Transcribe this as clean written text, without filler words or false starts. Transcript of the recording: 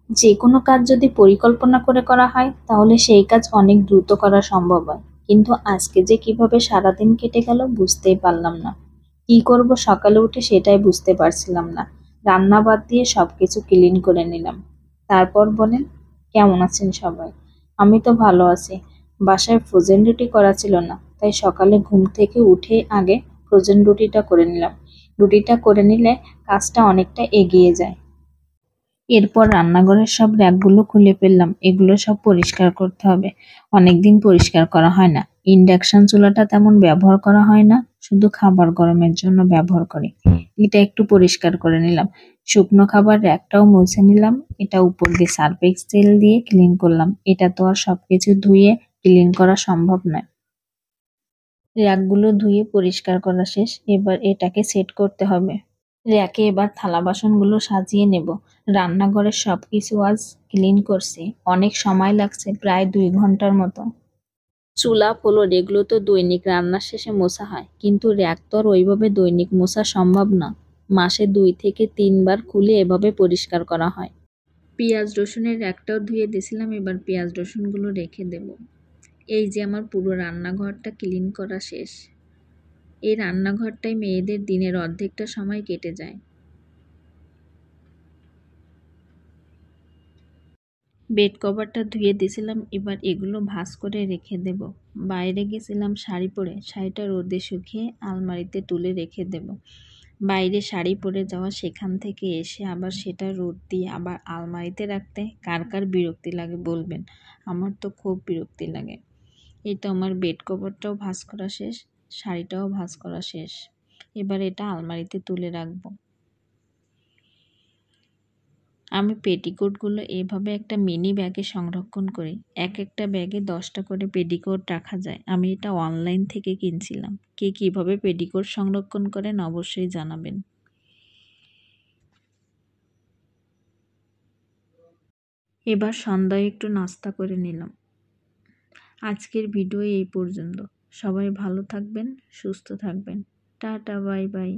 যে কোনো কাজ যদি পরিকল্পনা করে করা হয় তাহলে সেই কাজ অনেক দ্রুত করা সম্ভব হয়। কিন্তু আজকে যে কিভাবে সারাদিন কেটে গেল বুঝতেই পারলাম না। কি করব সকালে উঠে সেটাই বুঝতে পারছিলাম না। রান্না বাদ দিয়ে সবকিছু ক্লিন করে নিলাম। তারপর বলেন, কেমন আছেন সবাই? আমি তো ভালো আছি। বাসায় ফ্রোজেন রুটি করা ছিল না, তাই সকালে ঘুম থেকে উঠে আগে ফ্রোজেন রুটিটা করে নিলাম। রুটিটা করে নিলে কাজটা অনেকটা এগিয়ে যায়। এরপর রান্নাঘরের সব র্যাকগুলো খুলে ফেললাম। এগুলো সব পরিষ্কার করতে হবে। অনেকদিন পরিষ্কার করা হয় না। ইন্ডাকশন চুলাটা তেমন ব্যবহার করা হয় না, শুধু খাবার গরমের জন্য ব্যবহার করি। এটা একটু পরিষ্কার করে নিলাম। শুকনো খাবার র্যাকটাও মুছে নিলাম। এটা উপর দিয়ে সার্ফ এক্সেল দিয়ে ক্লিন করলাম। এটা তো আর সবকিছু ধুয়ে ক্লিন করা সম্ভব নয়। র্যাকগুলো ধুয়ে পরিষ্কার করা শেষ। এবার এটাকে সেট করতে হবে। র্যাকে এবার থালা বাসনগুলো সাজিয়ে নেব। রান্নাঘরের সবকিছু আজ ক্লিন করছি। অনেক সময় লাগছে, প্রায় 2 ঘন্টার মতো। চুলা ফ্লোর এগুলো তো দৈনিক রান্নার শেষে মোছা হয়, কিন্তু র্যাক তো আর ওইভাবে দৈনিক মোছা সম্ভব না। মাসে 2 থেকে 3 বার খুলে এভাবে পরিষ্কার করা হয়। পেঁয়াজ রসুনের র্যাকটাও ধুয়ে দিয়েছিলাম। এবার পেঁয়াজ রসুনগুলো রেখে দেব। এই যে আমার পুরো রান্নাঘরটা ক্লিন করা শেষ। এই রান্নাঘরটাই মেয়েদের দিনের অর্ধেকটা সময় কেটে যায়। বেড কভারটা ধুয়ে দিয়েছিলাম। এবার এগুলো ভাঁজ করে রেখে দেব। বাইরে গেছিলাম শাড়ি পরে, শাড়িটা রোদে শুকিয়ে আলমারিতে তুলে রেখে দেব। বাইরে শাড়ি পরে যাওয়া, সেখান থেকে এসে আবার সেটা রোদ দিয়ে আবার আলমারিতে রাখতে কার কার বিরক্তি লাগে বলবেন। আমার তো খুব বিরক্তি লাগে। এই তো আমার বেড কভারটাও ভাঁজ করা শেষ, শাড়িটাও ভাঁজ করা শেষ। এবার এটা আলমারিতে তুলে রাখবো। আমি পেটিকোটগুলো এভাবে একটা মিনি ব্যাগে সংরক্ষণ করি। একটা ব্যাগে 10টা করে পেটিকোট রাখা যায়। আমি এটা অনলাইন থেকে কিনছিলাম। কে কিভাবে পেটিকোট সংরক্ষণ করেন অবশ্যই জানাবেন। এবার সন্ধ্যায় একটু নাস্তা করে নিলাম। আজকের ভিডিও এই পর্যন্ত। সবাই ভালো থাকবেন, সুস্থ থাকবেন। Tata, bye bye.